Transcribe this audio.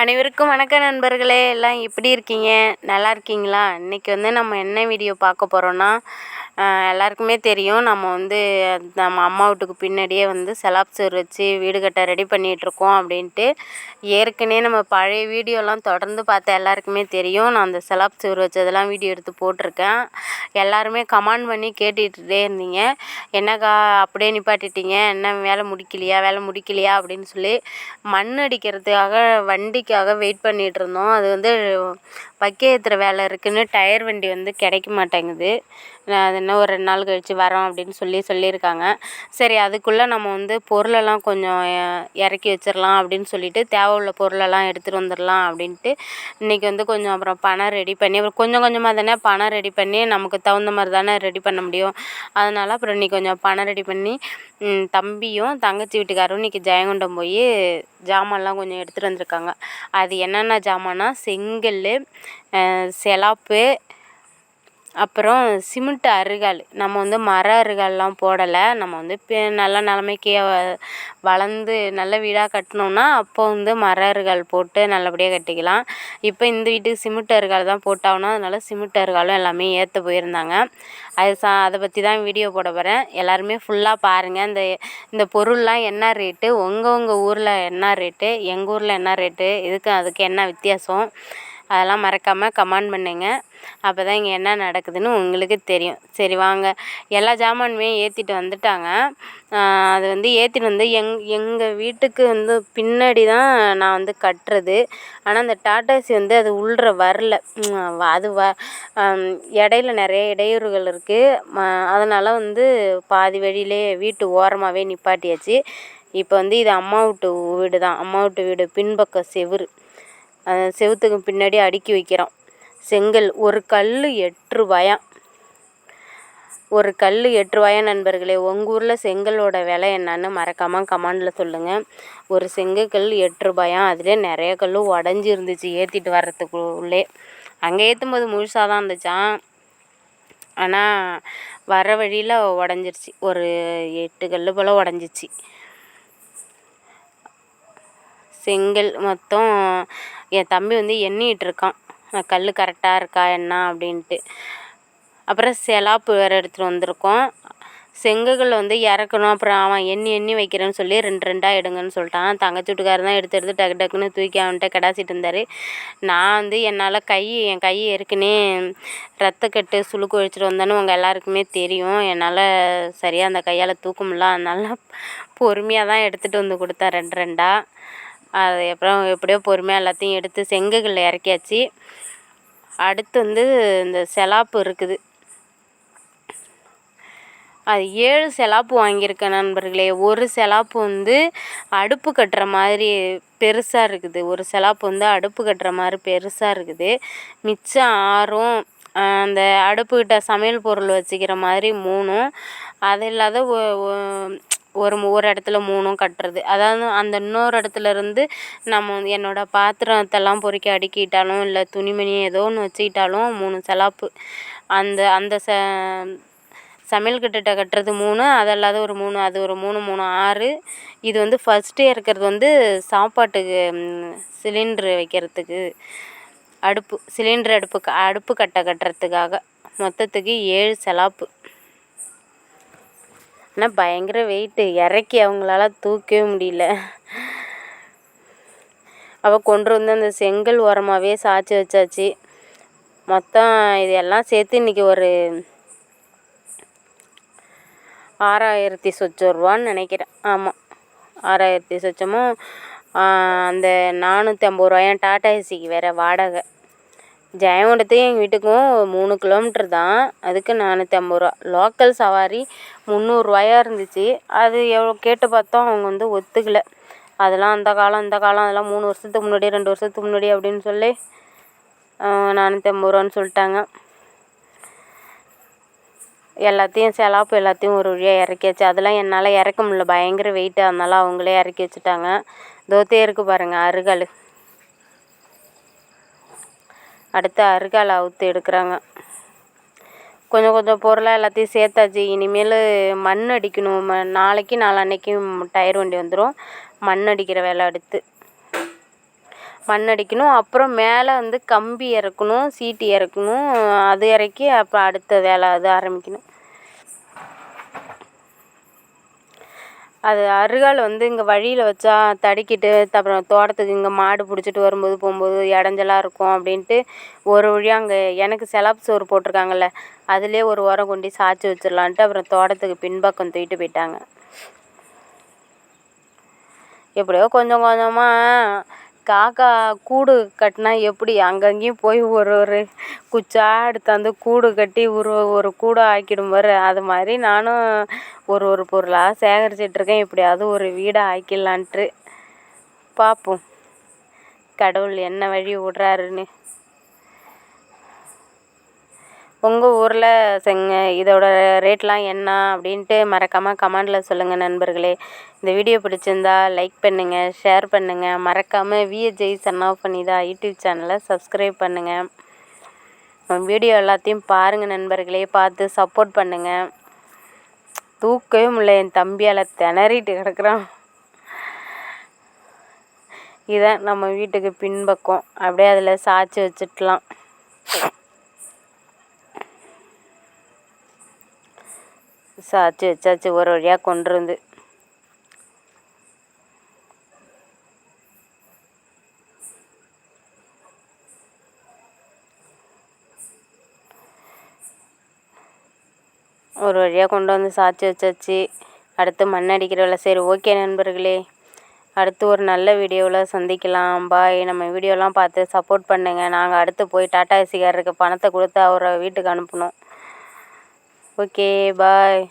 அனைவருக்கும் வணக்கம் நண்பர்களே. எல்லாம் எப்படி இருக்கீங்க? நல்லா இருக்கீங்களா? இன்றைக்கி நம்ம என்ன வீடியோ பார்க்க போகிறோன்னா, எல்லாருக்குமே தெரியும் நம்ம அம்மா வீட்டுக்கு பின்னாடியே செலாப் சோறு வச்சு வீடு கட்ட ரெடி பண்ணிகிட்ருக்கோம் அப்படின்ட்டு. ஏற்கனவே நம்ம பழைய வீடியோலாம் தொடர்ந்து பார்த்த எல்லாருக்குமே தெரியும். நான் அந்த செலாப் சோறு வச்சதெல்லாம் வீடியோ எடுத்து போட்டிருக்கேன். எல்லாருமே கமெண்ட் பண்ணி கேட்டுகிட்டே இருந்தீங்க, என்னக்கா அப்படியே நிப்பாட்டிட்டீங்க, என்ன வேலை முடிக்கலையா அப்படின்னு சொல்லி. மண் அடிக்கிறதுக்காக வண்டிக்காக வெயிட் பண்ணிகிட்டு இருந்தோம். அது வைக்க ஏற்றுற வேலை இருக்குதுன்னு டயர் வண்டி கிடைக்க மாட்டேங்குது. அது இன்னும் ஒரு 2 நாள் கழித்து வரோம் அப்படின்னு சொல்லியிருக்காங்க. சரி, அதுக்குள்ளே நம்ம பொருளெல்லாம் கொஞ்சம் இறக்கி வச்சிடலாம் அப்படின்னு சொல்லிட்டு தேவை உள்ள பொருளெல்லாம் எடுத்துகிட்டு வந்துடலாம் அப்படின்ட்டு இன்றைக்கி கொஞ்சம் அப்புறம் பணம் ரெடி பண்ணி, அப்புறம் கொஞ்சம் கொஞ்சமாக தானே பணம் ரெடி பண்ணி நமக்கு தகுந்த மாதிரி தானே ரெடி பண்ண முடியும். அதனால் அப்புறம் இன்றைக்கி கொஞ்சம் பணம் ரெடி பண்ணி தம்பியும் தங்கச்சி வீட்டுக்காரரும் இன்றைக்கி ஜெயங்கொண்டம் போய் ஜாமான்லாம் கொஞ்சம் எடுத்துகிட்டு வந்திருக்காங்க. அது என்னென்ன ஜாமான்னா, செங்கல், செலாப்பு, அப்புறம் சிமெண்ட் அருகால். நம்ம மர அருகால்லாம் போடலை. நம்ம நல்ல நிலமைக்கு வளர்ந்து நல்ல வீடாக கட்டினோம்னா அப்போ மர அருகால் போட்டு நல்லபடியாக கட்டிக்கலாம். இப்போ இந்த வீட்டுக்கு சிமெண்ட் அருகால் தான் போட்டாகணும். அதனால் சிமெண்ட் அருகாலும் எல்லாமே ஏற்ற போயிருந்தாங்க. அதை பற்றி தான் வீடியோ போட போகிறேன். எல்லாருமே ஃபுல்லாக பாருங்கள். இந்த பொருள்லாம் என்ன ரேட்டு, உங்கள் ஊரில் என்ன ரேட்டு, எங்கள் ஊரில் என்ன ரேட்டு, அதுக்கு என்ன வித்தியாசம், அதெல்லாம் மறக்காமல் கமெண்ட் பண்ணுங்க. அப்போ தான் இங்கே என்ன நடக்குதுன்னு உங்களுக்கு தெரியும். சரி வாங்க. எல்லா ஜாமானுமே ஏற்றிட்டு வந்துட்டாங்க. அது ஏற்றிட்டு எங்கள் வீட்டுக்கு பின்னாடி தான் நான் கட்டுறது. ஆனால் அந்த டாட்டாசி அது உள்ற வரல. அது இடையில நிறைய இடையூறுகள் இருக்குது. அதனால் பாதி வழியிலே வீட்டு ஓரமாகவே நிப்பாட்டியாச்சு. இப்போ இது அம்மா வீட்டு வீடு தான். அம்மா வீட்டு வீடு பின்பக்கம் செவுத்துக்கு பின்னாடி அடுக்கி வைக்கிறோம். செங்கல் ஒரு கல் 8 ரூபாயாம். ஒரு கல் 8 ரூபாயா நண்பர்களே. உங்கள் ஊரில் செங்கலோட விலை என்னன்னு மறக்காமல் கமெண்டில் சொல்லுங்கள். ஒரு செங்கல் 8 ரூபாயாம். அதிலே நிறைய கல் உடஞ்சி இருந்துச்சு ஏற்றிட்டு வர்றதுக்குள்ளே. அங்கே ஏற்றும் போது முழுசாக தான் இருந்துச்சான். ஆனால் வர வழியில் உடஞ்சிருச்சு. ஒரு 8 கல் போல் உடஞ்சிச்சு. செங்கல் மொத்தம் என் தம்பி எண்ணிகிட்டு இருக்கான், கல் கரெக்டாக இருக்கா என்ன அப்படின்ட்டு. அப்புறம் செலாப்பு வேறு எடுத்துகிட்டு வந்திருக்கோம். செங்கல் இறக்கணும். அப்புறம் அவன் எண்ணி வைக்கிறேன்னு சொல்லி 2 எடுங்கன்னு சொல்லிட்டான். தங்கச்சி வீட்டுக்காரர் தான் எடுத்து டக்கு டக்குன்னு தூக்கி அவன்கிட்ட கிடாசிட்டு இருந்தார். நான் என்னால் என் கை ஏற்கனவே ரத்தக்கட்டு சுளுக்கு ஒழிச்சிட்டு வந்தேன்னு உங்கள் எல்லாருக்குமே தெரியும். என்னால் சரியாக அந்த கையால் தூக்க முடியல. அதனால பொறுமையாக தான் எடுத்துகிட்டு வந்து கொடுத்தேன் 2. அது அப்புறம் எப்படியோ பொறுமையாக எல்லாத்தையும் எடுத்து செங்கல்ல இறக்கியாச்சு. அடுத்து இந்த செலாப்பு இருக்குது. அது 7 செலாப்பு வாங்கியிருக்கேன் நண்பர்களே. ஒரு செலாப்பு அடுப்பு கட்டுற மாதிரி பெருசாக இருக்குது. ஒரு செலாப்பு அடுப்பு கட்டுற மாதிரி பெருசாக இருக்குது. மிச்சம் 6ம் அந்த அடுப்புக்கிட்ட சமையல் பொருள் வச்சுக்கிற மாதிரி 3ம், அது இல்லாத ஒரு இடத்துல 3ம் கட்டுறது. அதாவது அந்த இன்னொரு இடத்துல இருந்து நம்ம என்னோடய பாத்திரத்தெல்லாம் பொறுக்கி அடுக்கிட்டாலும், இல்லை துணிமணி ஏதோ ஒன்று வச்சுக்கிட்டாலும் 3 செலாப்பு. அந்த சமையல் கட்டுகிட்ட கட்டுறது 3, அது இல்லாத ஒரு 3, அது ஒரு 3 3 6. இது ஃபஸ்ட்டு இருக்கிறது சாப்பாட்டுக்கு சிலிண்ட்ரு வைக்கிறதுக்கு, சிலிண்டர் அடுப்பு கட்டுறதுக்காக. மொத்தத்துக்கு 7 செலாப்பு. ஆனால் பயங்கர வெயிட்டு, இறக்கி அவங்களால தூக்கவே முடியல. அவள் கொண்டு அந்த செங்கல் ஓரமாகவே சாய்ச்சி வச்சாச்சு. மொத்தம் இது எல்லாம் சேர்த்து இன்றைக்கி ஒரு 6000 சொச்சம் ரூபான்னு நினைக்கிறேன். ஆமாம், 6000 சொச்சமும். அந்த 450 ரூபாயும் டாடா ஏசிக்கு வேறு வாடகை. ஜெயங்கொண்டத்தையும் எங்கள் வீட்டுக்கும் 3 கிலோமீட்டர் தான். அதுக்கு 450 ரூபா. லோக்கல் சவாரி 300 ரூபாயா இருந்துச்சு. அது எவ்வளோ கேட்டு பார்த்தோம், அவங்க ஒத்துக்கலை. அதெல்லாம் அந்த காலம் அதெல்லாம் 3 வருஷத்துக்கு முன்னாடி 2 வருஷத்துக்கு முன்னாடி அப்படின்னு சொல்லி 450 ரூபான்னு சொல்லிட்டாங்க. எல்லாத்தையும் ஒரு வழியாக இறக்கியாச்சு. அதெல்லாம் என்னால் இறக்க முடியல, பயங்கர வெயிட்டு. அதனால அவங்களே இறக்கி வச்சுட்டாங்க. தோத்தே இருக்குது பாருங்கள் அருகால். அடுத்து அருகால் அவுத்து எடுக்கிறாங்க. கொஞ்சம் கொஞ்சம் பொருளாக எல்லாத்தையும் சேர்த்தாச்சு. இனிமேல் மண் அடிக்கணும். நாளைக்கு நாளான்னைக்கு டயர் வண்டி வந்துடும். மண் அடிக்கிற வேலை அடுத்து. மண் அடிக்கணும். அப்புறம் மேலே வந்து கம்பி இறக்கணும், சீட்டு இறக்கணும். அது இறக்கி அப்புறம் அடுத்த வேலை அது ஆரம்பிக்கணும். அது அருகால் வந்து இங்கே வழியில் வச்சா தடுக்கிட்டு அப்புறம் தோட்டத்துக்கு இங்கே மாடு பிடிச்சிட்டு வரும்போது போகும்போது இடைஞ்சலாக இருக்கும் அப்படின்ட்டு ஒரு வழியாக அங்கே எனக்கு செலாப் சோறு போட்டிருக்காங்கல்ல அதிலே ஒரு உரம் கொண்டு சாய்ச்சி வச்சிடலான்ட்டு அப்புறம் தோட்டத்துக்கு பின்பக்கம் தூக்கிட்டு போயிட்டாங்க. எப்படியோ கொஞ்சம் கொஞ்சமாக காக்கா கூடு கட்டினா எப்படி அங்கங்கேயும் போய் ஒரு ஒரு குச்சா எடுத்தாந்து கூடு கட்டி ஒரு கூடை ஆக்கிடும் பாரு, அது மாதிரி நானும் ஒரு ஒரு பொருளாக சேகரிச்சிட்ருக்கேன். எப்படியாவது ஒரு வீடை ஆக்கிடலான்ட்டு பார்ப்போம் கடவுள் என்ன வழி விட்றாருன்னு. உங்கள் ஊரில் இதோட ரேட்லாம் என்ன அப்படின்ட்டு மறக்காமல் கமெண்டில் சொல்லுங்கள் நண்பர்களே. இந்த வீடியோ பிடிச்சிருந்தா லைக் பண்ணுங்கள், ஷேர் பண்ணுங்கள். மறக்காமல் விஜய் சன் ஆஃப் பண்ணிதா யூடியூப் சேனலை சப்ஸ்கிரைப் பண்ணுங்கள். வீடியோ எல்லாத்தையும் பாருங்கள் நண்பர்களே, பார்த்து சப்போர்ட் பண்ணுங்கள். தூக்கவே முடியல, என் தம்பியால் திணறிட்டு கிடக்குறான். இதான் நம்ம வீட்டுக்கு பின்பக்கம், அப்படியே அதில் சாய்ச்சி வச்சுக்கலாம். சாய்ச்சி வச்சாச்சு ஒரு வழியாக கொண்டு இருந்து. ஒரு வழியாக கொண்டு வந்து சாய்ச்சி வச்சாச்சு. அடுத்து மண் அடிக்கிற வேலை. சரி, ஓகே நண்பர்களே, அடுத்து ஒரு நல்ல வீடியோவில் சந்திக்கலாம். பாய். நம்ம வீடியோலாம் பார்த்து சப்போர்ட் பண்ணுங்கள். நாங்கள் அடுத்து போய் டாடா ஏசிக்காரருக்கு பணத்தை கொடுத்து அவரை வீட்டுக்கு அனுப்பணும். ஓகே, பாய்.